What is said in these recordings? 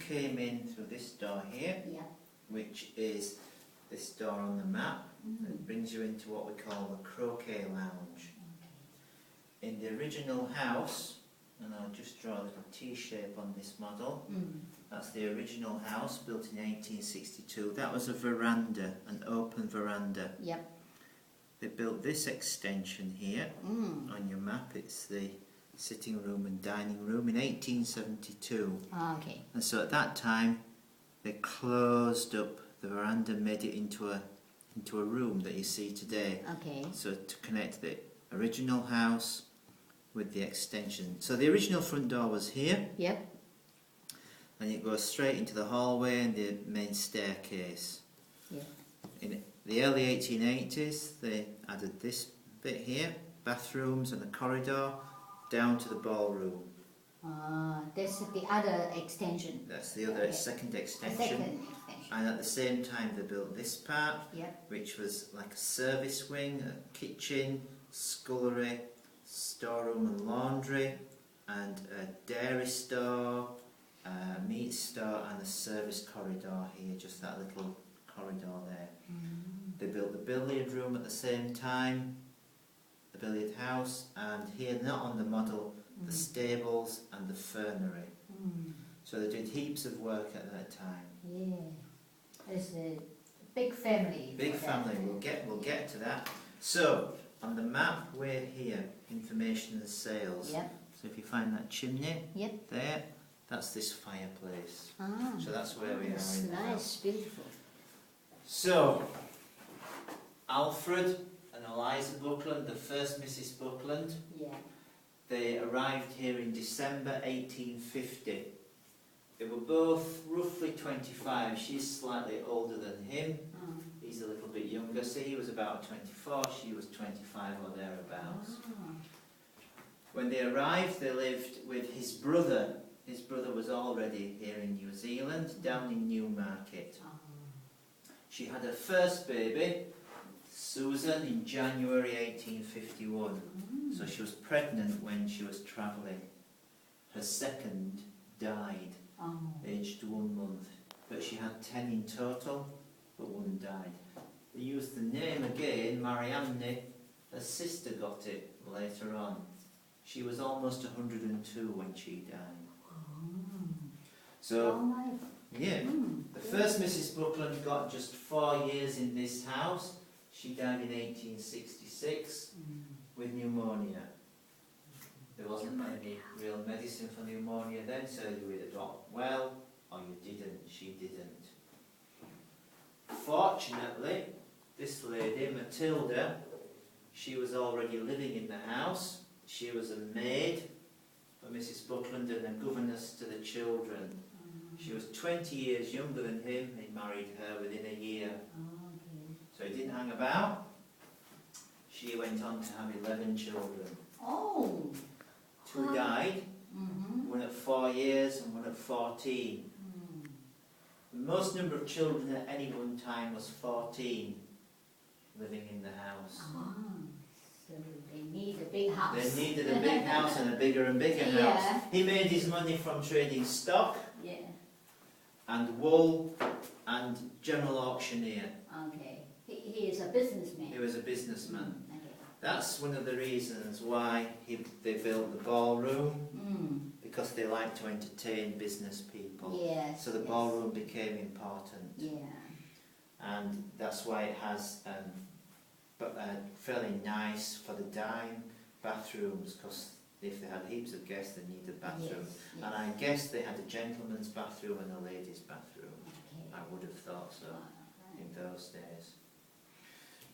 came in through this door here, which is this door on the map. It brings you into what we call the croquet lounge. In the original house, and I'll just draw a little T-shape on this model, that's the original house built in 1862. That was a veranda, an open veranda. They built this extension here on your map. It's the sitting room and dining room in 1872. And so at that time they closed up the veranda, made it into a room that you see today. So to connect the original house with the extension. So the original front door was here. And it goes straight into the hallway and the main staircase. In the early 1880s they added this bit here, bathrooms and a corridor down to the ballroom. That's the other extension. That's the other second extension. And at the same time they built this part, which was like a service wing, a kitchen, scullery, storeroom and laundry, and a dairy store, a meat store, and a service corridor here, just that little corridor there. They built the billiard room at the same time, the billiard house, and here, not on the model, the stables and the fernery. So they did heaps of work at that time. It's a big family. Big family. We'll get to that. So on the map we're here, information and sales. So if you find that chimney there, that's this fireplace. So that's where we are. It's nice, beautiful. So Alfred and Eliza Buckland, the first Mrs. Buckland, they arrived here in December 1850. They were both roughly 25. She's slightly older than him. He's a little bit younger. So he was about 24, she was 25 or thereabouts. When they arrived, they lived with his brother. His brother was already here in New Zealand, down in Newmarket. She had her first baby, Susan, in January 1851. So she was pregnant when she was travelling. Her second died, aged 1 month. But she had 10 in total, but one died. They used the name again, Marianne. Her sister got it later on. She was almost 102 when she died. So, the first Mrs. Buckland got just 4 years in this house. She died in 1866 with pneumonia. There wasn't any real medicine for pneumonia then, so you either got well or you didn't. She didn't. Fortunately, this lady, Matilda, she was already living in the house. She was a maid for Mrs. Buckland and a governess to the children. She was 20 years younger than him. He married her within a year. So he didn't hang about. She went on to have 11 children. 2 died, one at 4 years and one at 14. The most number of children at any one time was 14 living in the house. So they need a big house. They needed a big house and a bigger and bigger house. He made his money from trading stock and wool and general auctioneer. He is a businessman. He was a businessman. That's one of the reasons why they built the ballroom, because they like to entertain business people. So the ballroom became important. And that's why it has fairly nice for the dime bathrooms, because if they had heaps of guests they needed bathrooms. And I guess they had a gentleman's bathroom and a lady's bathroom. I would have thought so in those days.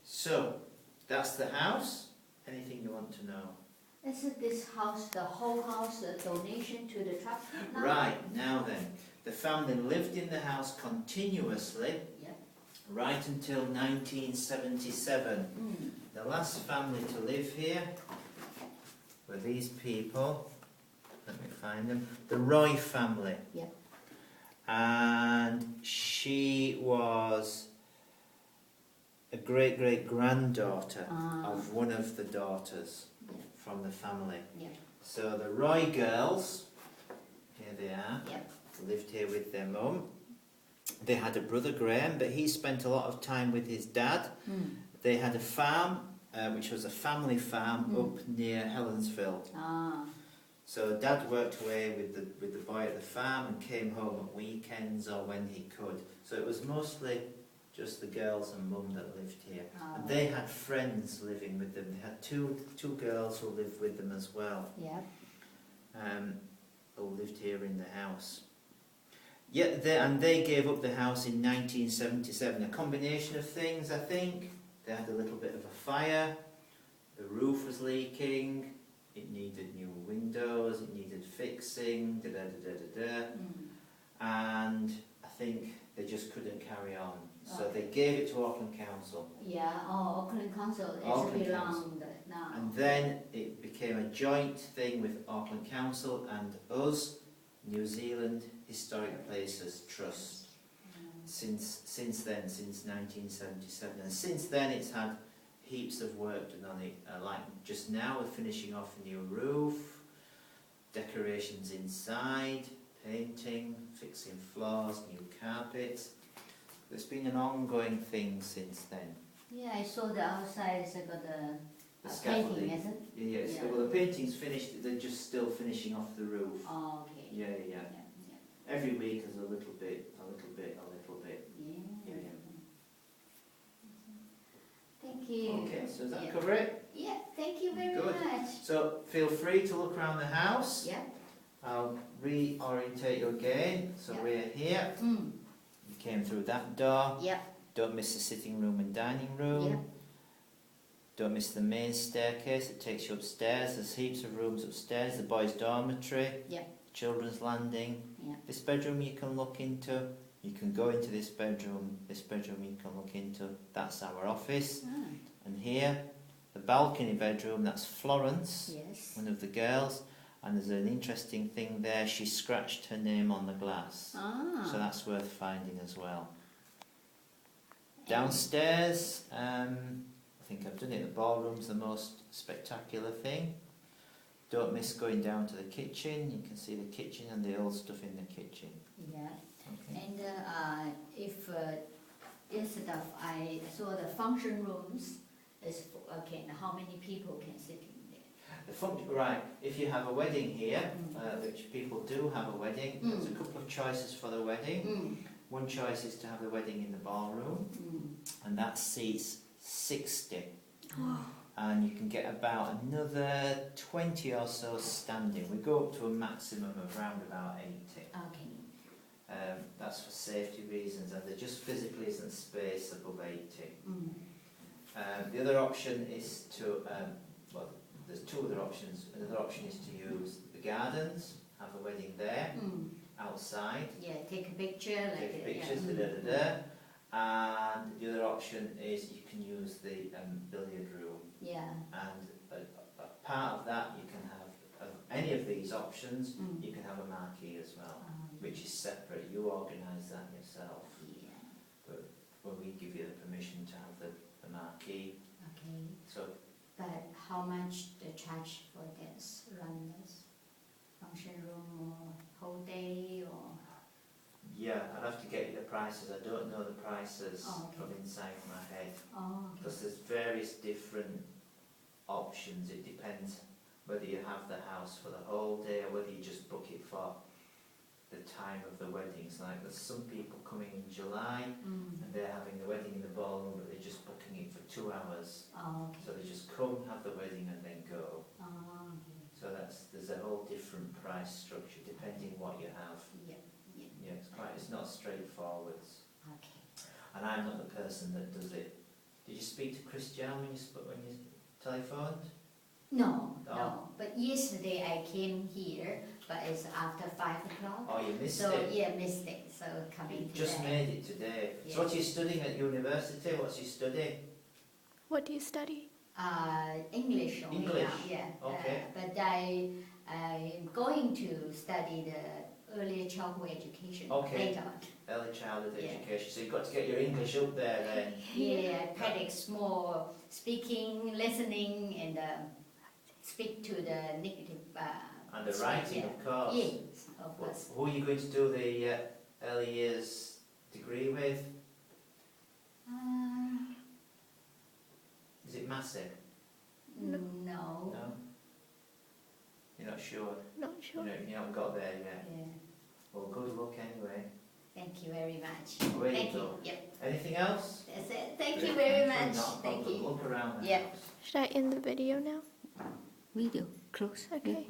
So that's the house. Anything you want to know? Isn't this house, the whole house, a donation to the trust? Right, now then. The family lived in the house continuously right until 1977. The last family to live here were these people. Let me find them. The Roy family. And she was a great-great-granddaughter of one of the daughters from the family. So the Roy girls, here they are, lived here with their mum. They had a brother, Graham, but he spent a lot of time with his dad. They had a farm, which was a family farm up near Helensville. So Dad worked away with the boy at the farm and came home at weekends or when he could. So it was mostly just the girls and Mum that lived here. And they had friends living with them. They had two girls who lived with them as well. Yeah. Who lived here in the house. Yeah, they gave up the house in 1977. A combination of things, I think. They had a little bit of a fire. The roof was leaking. It needed new windows, it needed fixing, and I think they just couldn't carry on. So they gave it to Auckland Council. Yeah, Auckland Council is belonged now. And then it became a joint thing with Auckland Council and us, New Zealand Historic Places Trust. Since then, since 1977. And since then it's had heaps of work done on it, like just now we're finishing off a new roof, decorations inside, painting, fixing floors, new carpets. It's been an ongoing thing since then. Yeah, I saw the outside has got the scaffolding. painting, is it? Yeah. Well, the painting's finished, they're just still finishing off the roof. Oh, okay. Yeah. Every week is a little bit. Yeah. Thank you. Okay, so does that cover it? Yeah, thank you very Good. much. So feel free to look around the house. Yeah. I'll reorientate you again. So we're here. You came through that door. Yep. Don't miss the sitting room and dining room. Yep. Don't miss the main staircase. It takes you upstairs. There's heaps of rooms upstairs. The boys' dormitory. Yep. Children's landing. Yep. This bedroom you can look into. You can go into this bedroom. This bedroom you can look into. That's our office. And here, the balcony bedroom, that's Florence, one of the girls. And there's an interesting thing there. She scratched her name on the glass. So that's worth finding as well. Downstairs, I think I've done it. The ballroom's the most spectacular thing. Don't miss going down to the kitchen. You can see the kitchen and the old stuff in the kitchen. Yeah. Okay. And if instead of I saw the function rooms is how many people can sit in there? Right, if you have a wedding here, which people do have a wedding, there's a couple of choices for the wedding. One choice is to have the wedding in the ballroom, and that seats 60. And you can get about another 20 or so standing. We go up to a maximum of around about 80. Okay. That's for safety reasons, and there just physically isn't space above 80. The other option is to, well, there's two other options. Another option is to use the gardens, have a wedding there, outside. Yeah, take a picture. Take pictures, And the other option is you can use the billiard room. Yeah. And a part of that you can have, any of these options, you can have a marquee as well, which is separate. You organise that yourself. Yeah. But when we give you the permission to have the marquee. Okay. So. But how much the charge for this run this function room or whole day or? Yeah, I'd have to get you the prices. I don't know the prices okay. from inside my head. Oh, okay. Because there's various different options. It depends whether you have the house for the whole day or whether you just book it for the time of the weddings. Like there's some people coming in July and they're having the wedding in the ballroom, but they're just booking it for 2 hours. Oh, okay. So they just come, have the wedding and then go. Oh, okay. So there's a whole different price structure depending what you have. Yeah, it's not straightforward. Okay. And I'm not the person that does it. Did you speak to Chris John when you telephoned? No. But yesterday I came here, but it's after 5 o'clock. Oh, you missed it? So, yeah, missed it. So coming today. Just made it today. Yeah. So what are you studying at university? What's you studying? What do you study? English only. English? Yeah. Okay. But I'm going to study the early childhood education later on. Early childhood education. So you've got to get your English up there then. Yeah, practice more speaking, listening, and speak to the negative And the writing, Yeah. of course. Yes, of course. Who are you going to do the early years degree with? Is it massive? No. No. No? You're not sure? Not sure. You haven't got there yet? Yeah. Well, good luck anyway. Thank you very much. Away you Thank you. go. Yep. Anything else? That's it. Thank you very Not a much. Thank problem. you. Look around the Yep. house. Should I end the video now? Video close. Okay.